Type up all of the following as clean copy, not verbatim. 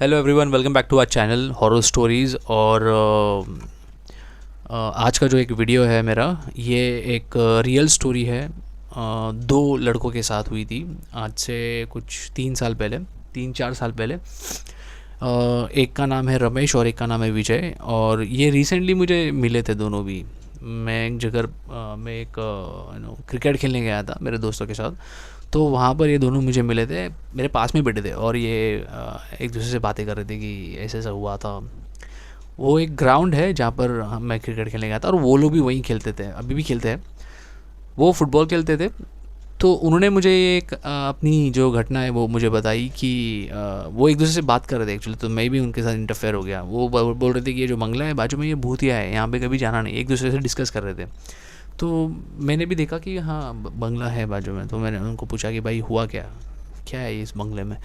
Hello everyone, welcome back to our channel horror stories. और आज का जो एक वीडियो है मेरा, ये एक रियल स्टोरी है। दो लड़कों के साथ हुई थी आज से कुछ 3 साल पहले, 3-4 साल पहले। एक का नाम है रमेश और एक का नाम है विजय। और ये रिसेंटली मुझे मिले थे दोनों भी। मैं एक जगह मैं एक क्रिकेट खेलने गया था मेरे दोस्तों के साथ। तो वहाँ पर ये दोनों मुझे मिले थे, मेरे पास में बैठे थे और ये एक दूसरे से बातें कर रहे थे कि ऐसे ऐसा हुआ था। वो एक ग्राउंड है जहाँ पर मैं क्रिकेट खेलने गया था और वो लोग भी वहीं खेलते थे, अभी भी खेलते हैं। वो फुटबॉल खेलते थे। तो उन्होंने मुझे एक अपनी जो घटना है वो मुझे बताई कि वो एक दूसरे से बात कर रहे थे एक्चुअली। तो मैं भी उनके साथ इंटरफेयर हो गया। वो बोल रहे थे कि ये जो बंगला है बाजू में, ये भूतिया है, यहाँ पे कभी जाना नहीं। एक दूसरे से डिस्कस कर रहे थे। तो मैंने भी देखा कि हाँ बंगला है बाजू में। तो मैंने उनको पूछा कि भाई हुआ क्या, क्या है इस बंगले में।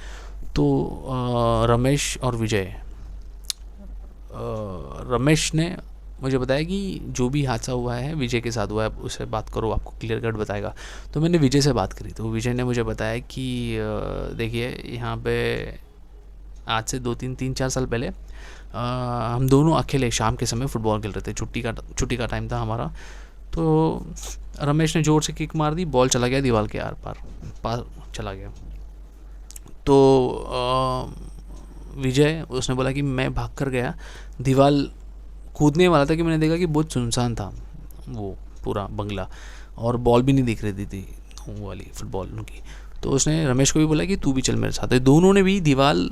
तो रमेश और विजय, रमेश ने मुझे बताया कि जो भी हादसा हुआ है विजय के साथ हुआ है, उससे बात करो, आपको क्लियर कट बताएगा। तो मैंने विजय से बात करी। तो विजय ने मुझे बताया कि देखिए यहाँ पे आज से 2-3-4 साल पहले हम दोनों अकेले शाम के समय फ़ुटबॉल खेल रहे थे। छुट्टी का टाइम था हमारा। तो रमेश ने ज़ोर से किक मार दी, बॉल चला गया दीवार के आर पार चला गया। तो विजय उसने बोला कि मैं भाग कर गया, दीवार कूदने वाला था कि मैंने देखा कि बहुत सुनसान था वो पूरा बंगला, और बॉल भी नहीं दिख रही थी वो वाली फुटबॉल उनकी। तो उसने रमेश को भी बोला कि तू भी चल मेरे साथ। तो दोनों ने भी दीवार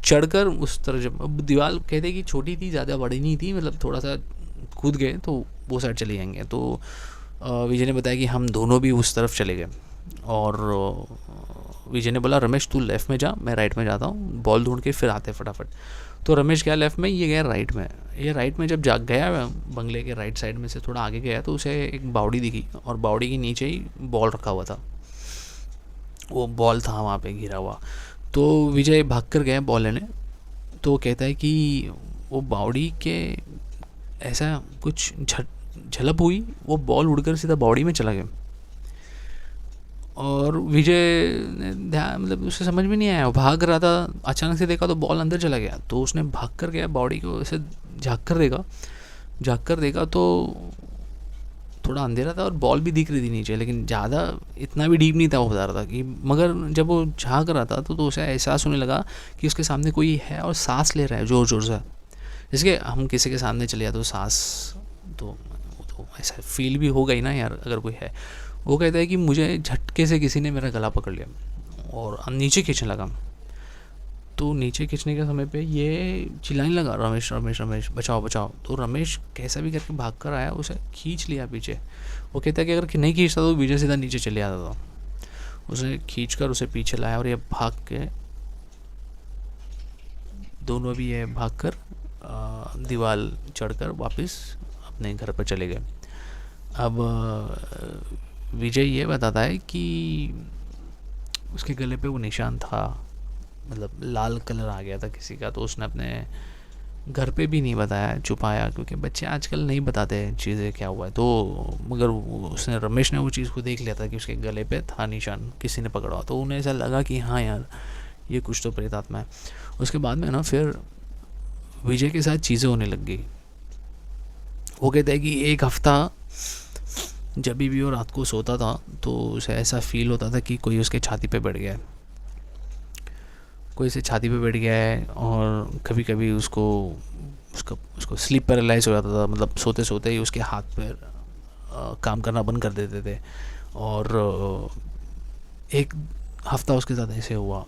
चढ़कर उस तरफ, जब अब दीवार कहते कि छोटी थी, ज़्यादा बड़ी नहीं थी, मतलब थोड़ा सा कूद गए तो वो साइड चले जाएंगे। तो विजय ने बताया कि हम दोनों भी उस तरफ चले गए। और विजय ने बोला रमेश तू लेफ़्ट में जा, मैं राइट में जाता हूँ, बॉल ढूंढ के फिर आते फटाफट। तो रमेश गया लेफ़्ट में, ये गया राइट में। ये राइट में जब जा गया बंगले के राइट साइड में से थोड़ा आगे गया तो उसे एक बावड़ी दिखी, और बावड़ी के नीचे ही बॉल रखा हुआ था। वो बॉल था वहाँ पे गिरा हुआ। तो विजय भाग कर गया बॉल लेने। तो कहता है कि वो बावड़ी के ऐसा कुछ झलप हुई, वो बॉल उड़कर सीधा बावड़ी में चला गया। और विजय ने ध्यान, मतलब उसे समझ में नहीं आया, वो भाग रहा था, अचानक से देखा तो बॉल अंदर चला गया। तो उसने भाग कर गया बावड़ी को ऐसे झाँक कर देखा तो थोड़ा अंधेरा था और बॉल भी दिख रही थी नीचे, लेकिन ज़्यादा इतना भी डीप नहीं था। वो बता रहा था कि मगर जब वो झाँक रहा था तो उसे एहसास होने लगा कि उसके सामने कोई है और सांस ले रहा है ज़ोर ज़ोर से। जैसे हम किसी के सामने चले जाते तो सांस तो ऐसा फील भी होगा ही ना यार अगर कोई है। वो कहता है कि मुझे झटके से किसी ने मेरा गला पकड़ लिया और नीचे खींचने लगा। तो नीचे खींचने के समय पे ये चिल्लाने लगा रमेश रमेश रमेश बचाओ बचाओ। तो रमेश कैसा भी करके भाग कर आया, उसे खींच लिया पीछे। वो कहता है कि अगर नहीं खींचता तो विजय सीधा नीचे चले आता था। उसे खींच कर उसे पीछे लाया और ये भाग के दोनों भी ये भाग कर दीवार चढ़कर वापस अपने घर पर चले गए। अब विजय ये बताता है कि उसके गले पे वो निशान था, मतलब लाल कलर आ गया था किसी का। तो उसने अपने घर पे भी नहीं बताया, छुपाया, क्योंकि बच्चे आजकल नहीं बताते चीज़ें क्या हुआ है। तो मगर उसने रमेश ने वो चीज़ को देख लिया था कि उसके गले पे था निशान, किसी ने पकड़ा। तो उन्हें ऐसा लगा कि हाँ यार ये कुछ तो प्रेतात्मा है। उसके बाद में ना फिर विजय के साथ चीज़ें होने लग गई। वो कहता है कि एक हफ्ता जब भी वो रात को सोता था तो उसे ऐसा फील होता था कि कोई उसके छाती पे बैठ गया है, कोई से छाती पे बैठ गया है। और कभी कभी उसको स्लीप पैरालाइज हो जाता था, मतलब सोते सोते ही उसके हाथ पैर काम करना बंद कर देते थे। और एक हफ्ता उसके साथ ऐसे हुआ।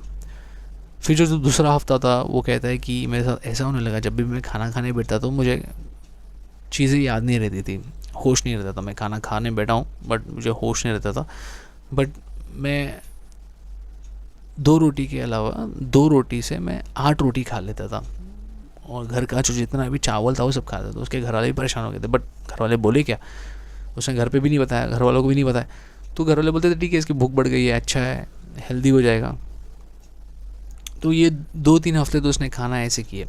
फिर जो दूसरा हफ्ता था वो कहता है कि मेरे साथ ऐसा होने लगा, जब भी मैं खाना खाने बैठता तो मुझे चीज़ें याद नहीं रहती थी, होश नहीं रहता था। मैं खाना खाने बैठा हूँ बट मुझे होश नहीं रहता था। बट मैं 2 रोटी के अलावा 2 रोटी से मैं 8 रोटी खा लेता था, और घर का जो जितना भी चावल था वो सब खाता था। उसके घर वाले भी परेशान हो गए थे, बट घर वाले बोले क्या, उसने घर पे भी नहीं बताया, घर वालों को भी नहीं बताया। तो घर वाले बोलते थे ठीक है इसकी भूख बढ़ गई है, अच्छा है, हेल्दी हो जाएगा। तो ये 2-3 हफ्ते तो उसने खाना ऐसे किए।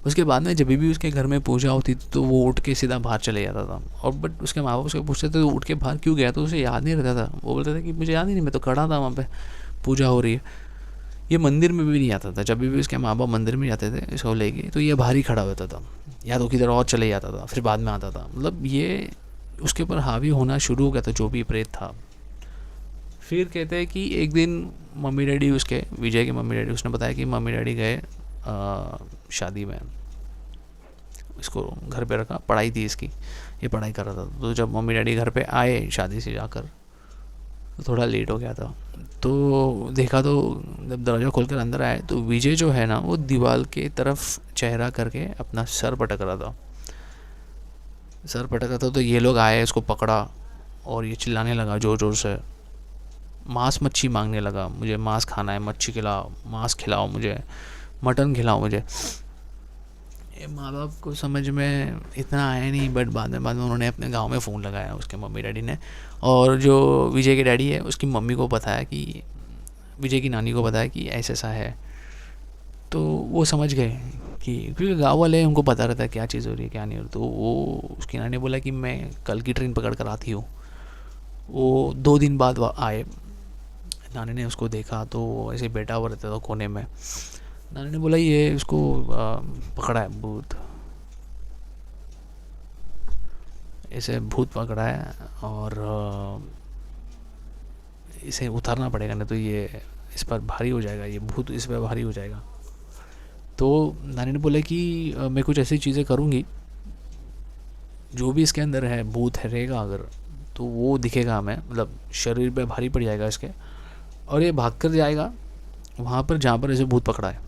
उसके बाद में जब भी उसके घर में पूजा होती थी तो वो उठ के सीधा बाहर चले जाता था। और बट उसके माँ बाप उसको पूछते थे तो उठ के बाहर क्यों गया, तो उसे याद नहीं रहता था। वो बोलते थे कि मुझे याद ही नहीं, मैं तो खड़ा था वहाँ पे, पूजा हो रही है। ये मंदिर में भी नहीं आता था। जब भी उसके माँ बाप मंदिर में जाते थे इसको लेके, तो ये बाहर ही खड़ा होता था, या तो किधर और चले जाता था, फिर बाद में आता था। मतलब ये उसके ऊपर हावी होना शुरू हो गया था जो भी प्रेत था। फिर कहते हैं कि एक दिन मम्मी डैडी उसके, विजय के मम्मी डैडी, उसने बताया कि मम्मी डैडी गए शादी में, इसको घर पे रखा, पढ़ाई थी इसकी, ये पढ़ाई कर रहा था। तो जब मम्मी डैडी घर पे आए शादी से जाकर, तो थोड़ा लेट हो गया था। तो देखा तो जब दरवाज़ा खोलकर अंदर आए तो विजय जो है ना वो दीवार के तरफ चेहरा करके अपना सर पटक रहा था, सर पटक रहा था। तो ये लोग आए, इसको पकड़ा और ये चिल्लाने लगा ज़ोर ज़ोर से, मांस मच्छी मांगने लगा, मुझे मांस खाना है, मच्छी खिलाओ, मांस खिलाओ मुझे, मटन खिलाओ मुझे। ये माँ बाप को समझ में इतना आया नहीं, बट बाद में उन्होंने अपने गांव में फ़ोन लगाया उसके मम्मी डैडी ने, और जो विजय के डैडी है उसकी मम्मी को बताया कि, विजय की नानी को बताया कि ऐसा ऐसा है। तो वो समझ गए कि, क्योंकि गाँव वाले उनको पता रहता है क्या चीज़ हो रही है क्या नहीं हो रही। तो वो उसकी नानी ने बोला कि मैं कल की ट्रेन पकड़ कर आती हूँ। वो 2 दिन बाद आए। नानी ने उसको देखा तो ऐसे बैठा हुआ रहता था कोने में। नानी ने बोला ये उसको पकड़ा है भूत, इसे भूत पकड़ा है और इसे उतारना पड़ेगा, नहीं तो ये इस पर भारी हो जाएगा, ये भूत इस पर भारी हो जाएगा। तो नानी ने बोला कि मैं कुछ ऐसी चीज़ें करूँगी, जो भी इसके अंदर है भूत है रहेगा अगर, तो वो दिखेगा हमें, मतलब शरीर पे भारी पड़ जाएगा इसके, और ये भाग कर जाएगा वहाँ पर जहाँ पर इसे भूत पकड़ा है,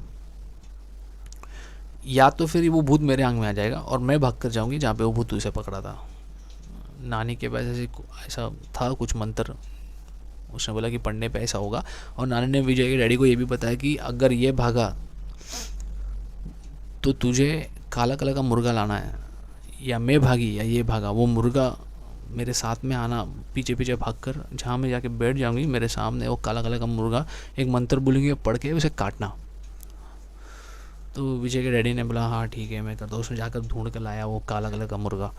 या तो फिर वो भूत मेरे आंग में आ जाएगा और मैं भाग कर जाऊँगी जहाँ पे वो भूत उसे पकड़ा था। नानी के पास ऐसा था कुछ मंत्र, उसने बोला कि पढ़ने पे ऐसा होगा। और नानी ने विजय के डैडी को ये भी बताया कि अगर ये भागा तो तुझे काला कलर का मुर्गा लाना है, या मैं भागी या ये भागा, वो मुर्गा मेरे साथ में आना, पीछे पीछे भागकर जहाँ मैं जाके बैठ जाऊँगी मेरे सामने वो काला कलर का मुर्गा, एक मंत्र बोलेंगे पढ़ के उसे काटना। तो विजय के डैडी ने बोला हाँ ठीक है मैं करता हूँ। उसने जाकर ढूंढ कर लाया वो काला कलर का मुर्गा,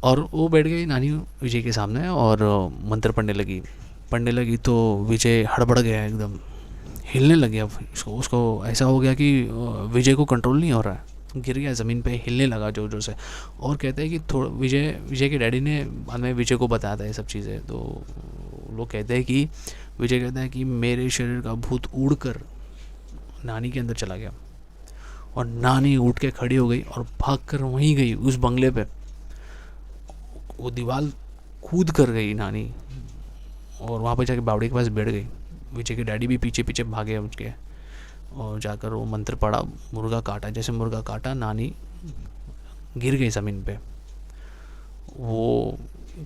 और वो बैठ गई नानी विजय के सामने और मंत्र पढ़ने लगी। तो विजय हड़बड़ गया, एकदम हिलने लग गया। उसको ऐसा हो गया कि विजय को कंट्रोल नहीं हो रहा है, गिर गया ज़मीन पे, हिलने लगा जोर जोर से। और कहते हैं कि थोड़ा विजय के डैडी ने बाद में विजय को बताया था ये सब चीज़ें। तो लोग कहते हैं कि विजय कहता है कि मेरे शरीर का भूत उड़कर नानी के अंदर चला गया, और नानी उठ के खड़ी हो गई और भाग कर वहीं गई उस बंगले पे, वो दीवार कूद कर गई नानी, और वहाँ पर जाके बावड़ी के पास बैठ गई। विजय के डैडी भी पीछे पीछे भागे उसके, और जाकर वो मंत्र पढ़ा, मुर्गा काटा। जैसे मुर्गा काटा नानी गिर गई ज़मीन पे। वो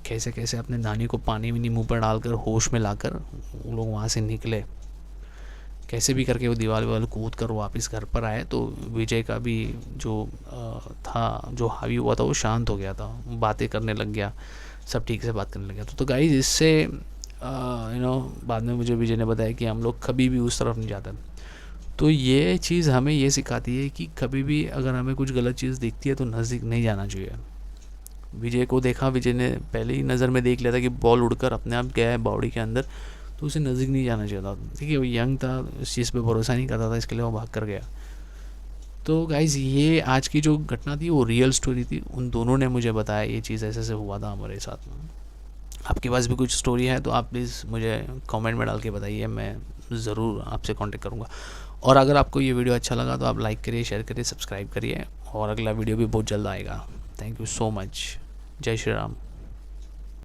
कैसे कैसे अपने नानी को पानी भी मुंह पर डालकर होश में लाकर वो लोग वहाँ से निकले, कैसे भी करके वो दीवार कूद कर वापस घर पर आए। तो विजय का भी जो था, जो हावी हुआ था वो शांत हो गया था, बातें करने लग गया, सब ठीक से बात करने लग गया। तो गाइस इससे बाद में मुझे विजय ने बताया कि हम लोग कभी भी उस तरफ नहीं जाते। तो ये चीज़ हमें ये सिखाती है कि कभी भी अगर हमें कुछ गलत चीज़ दिखती है तो नज़दीक नहीं जाना चाहिए। विजय को देखा, विजय ने पहले ही नज़र में देख लिया था कि बॉल उड़कर अपने आप गया है बावड़ी के अंदर, तो उसे नज़दीक नहीं जाना चाहिए था। देखिए वो यंग था, इस चीज़ पे भरोसा नहीं करता था, इसके लिए वो भाग कर गया। तो गाइज़ ये आज की जो घटना थी वो रियल स्टोरी थी, उन दोनों ने मुझे बताया ये चीज़ ऐसे हुआ था हमारे साथ में। आपके पास भी कुछ स्टोरी है तो आप प्लीज़ मुझे कमेंट में डाल के बताइए, मैं ज़रूर आपसे कांटेक्ट करूँगा। और अगर आपको ये वीडियो अच्छा लगा तो आप लाइक करिए, शेयर करिए, सब्सक्राइब करिए, और अगला वीडियो भी बहुत जल्द आएगा। Thank you so much. जय श्री राम।